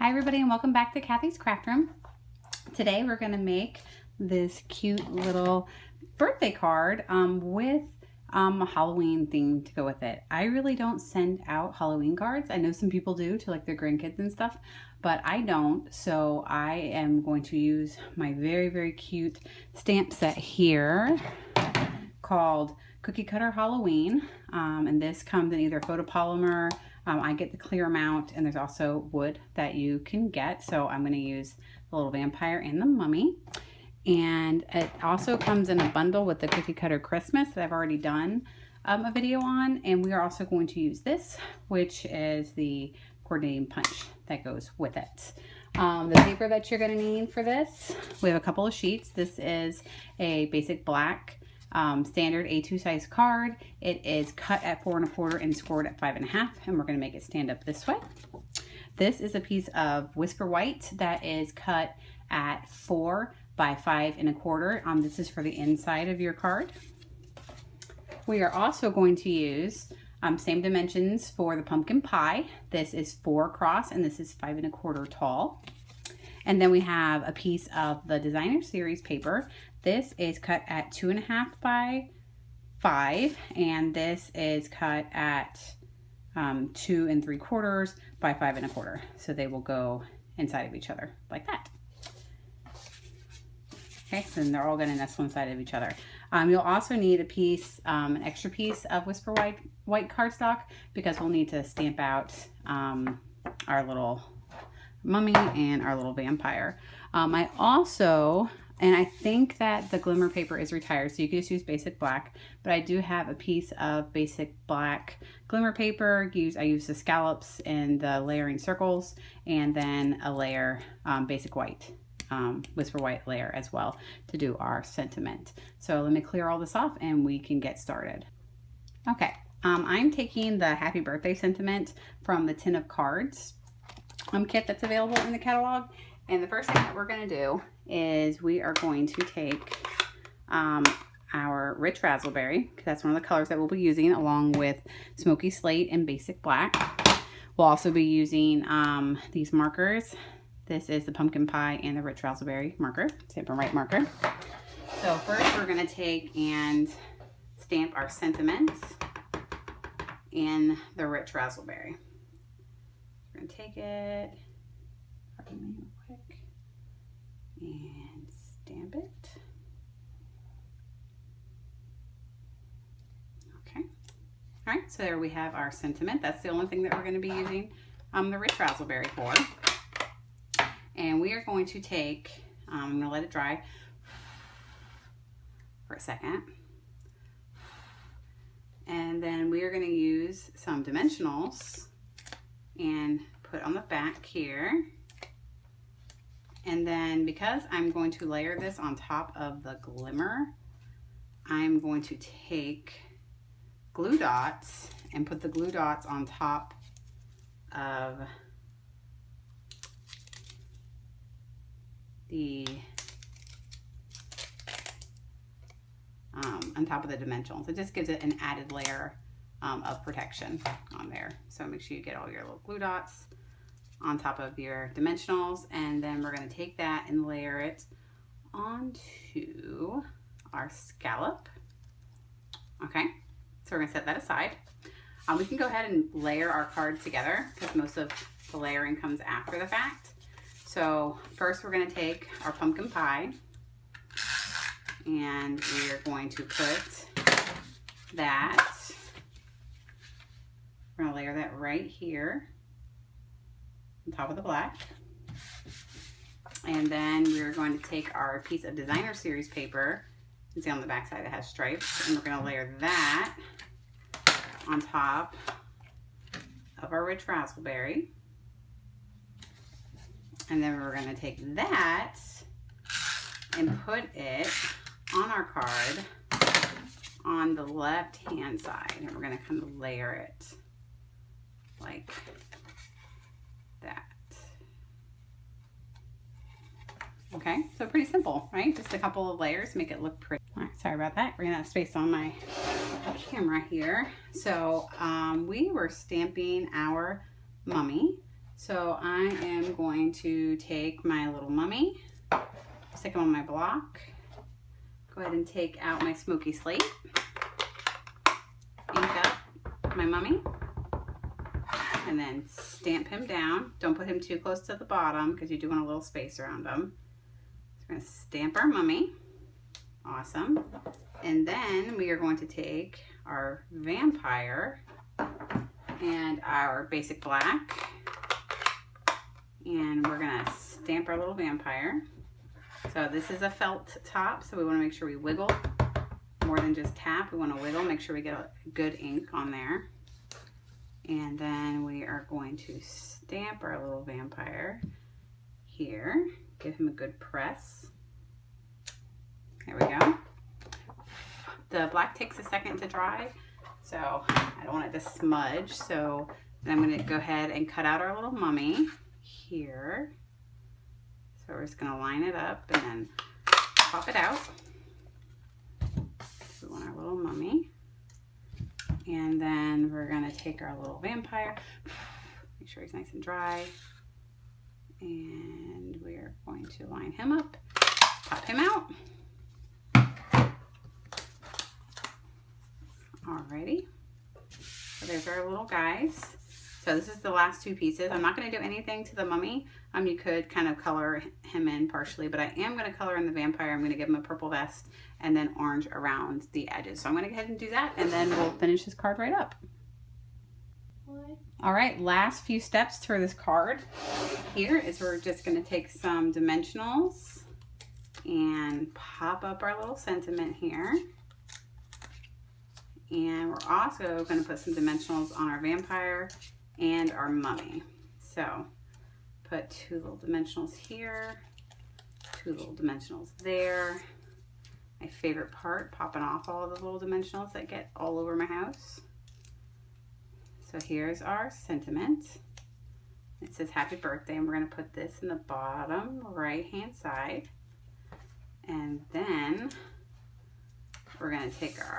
Hi everybody and welcome back to Kathy's Craft Room. Today we're going to make this cute little birthday card with a Halloween theme to go with it. I really don't send out Halloween cards. I know some people do to like their grandkids and stuff, but I don't. So I am going to use my very cute stamp set here called Cookie Cutter Halloween. And this comes in either photopolymer. I get the clear amount, and there's also wood that you can get. So I'm going to use the little vampire and the mummy. And it also comes in a bundle with the Cookie Cutter Christmas that I've already done a video on. And we are also going to use this, which is the coordinating punch that goes with it. The paper that you're going to need for this, we have a couple of sheets. This is a basic black standard A2 size card. It is cut at 4 1/4 and scored at 5 1/2, and we're going to make it stand up this way. This is a piece of Whisper White that is cut at 4 by 5 1/4. This is for the inside of your card. We are also going to use same dimensions for the pumpkin pie. This is 4 across and this is 5 1/4 tall. And then we have a piece of the designer series paper. This is cut at 2 1/2 by 5, and this is cut at 2 3/4 by 5 1/4. So they will go inside of each other like that. Okay, so then they're all going to nestle inside of each other. You'll also need a piece, an extra piece of Whisper White cardstock, because we'll need to stamp out our little mummy and our little vampire. I think that the glimmer paper is retired, so you can just use basic black, but I do have a piece of basic black glimmer paper. I use the scallops and the layering circles, and then a layer basic white, Whisper White layer as well to do our sentiment. So let me clear all this off and we can get started. Okay, I'm taking the happy birthday sentiment from the tin of cards kit that's available in the catalog. And the first thing that we're going to do is we are going to take our rich raspberry, because that's one of the colors that we'll be using, along with smoky slate and basic black. We'll also be using these markers. This is the pumpkin pie and the rich raspberry marker, Stampin' Right marker. So first we're going to take and stamp our sentiments in the rich raspberry. We're going to take it, pardon me real quick, and stamp it. Okay. All right, so there we have our sentiment. That's the only thing that we're going to be using the rich raspberry for. And we are going to take, I'm going to let it dry for a second. And then we are going to use some dimensionals and put on the back here. And then because I'm going to layer this on top of the glimmer, I'm going to take glue dots and put the glue dots on top of the dimensionals. It just gives it an added layer of protection on there. So make sure you get all your little glue dots on top of your dimensionals, and then we're going to take that and layer it onto our scallop. Okay, so we're going to set that aside. We can go ahead and layer our card together, because most of the layering comes after the fact. So first we're going to take our pumpkin pie, and we are going to put that, we're going to layer that right here on top of the black. And then we're going to take our piece of designer series paper, you can see on the back side it has stripes, and we're going to layer that on top of our rich raspberry. And then we're going to take that and put it on our card on the left hand side, and we're going to kind of layer it like that. Okay, so pretty simple, right? Just a couple of layers, make it look pretty. All right, sorry about that. Ran out of space on my camera here. So we were stamping our mummy So I am going to take my little mummy, stick him on my block, go ahead and take out my smoky slate, ink up my mummy, and then stamp him down. Don't put him too close to the bottom because you do want a little space around him. So we're going to stamp our mummy. Awesome. And then we are going to take our vampire and our basic black, and we're going to stamp our little vampire. So this is a felt top, so we want to make sure we wiggle more than just tap. We want to wiggle, make sure we get a good ink on there. And then we are going to stamp our little vampire here. Give him a good press. There we go. The black takes a second to dry, so I don't want it to smudge. So then I'm going to go ahead and cut out our little mummy here. So we're just going to line it up and then pop it out. So we want our little mummy. And then we're going to take our little vampire, make sure he's nice and dry. And we're going to line him up, pop him out. Alrighty, so there's our little guys. So this is the last two pieces. I'm not going to do anything to the mummy. You could kind of color him in partially, but I am going to color in the vampire. I'm going to give him a purple vest and then orange around the edges. So I'm going to go ahead and do that, and then we'll finish this card right up. All right, last few steps for this card here is we're just going to take some dimensionals and pop up our little sentiment here. And we're also going to put some dimensionals on our vampire and our mummy. So put two little dimensionals here, two little dimensionals there. My favorite part, popping off all of the little dimensionals that get all over my house. So here's our sentiment. It says happy birthday, and we're going to put this in the bottom right hand side. And then we're going to take our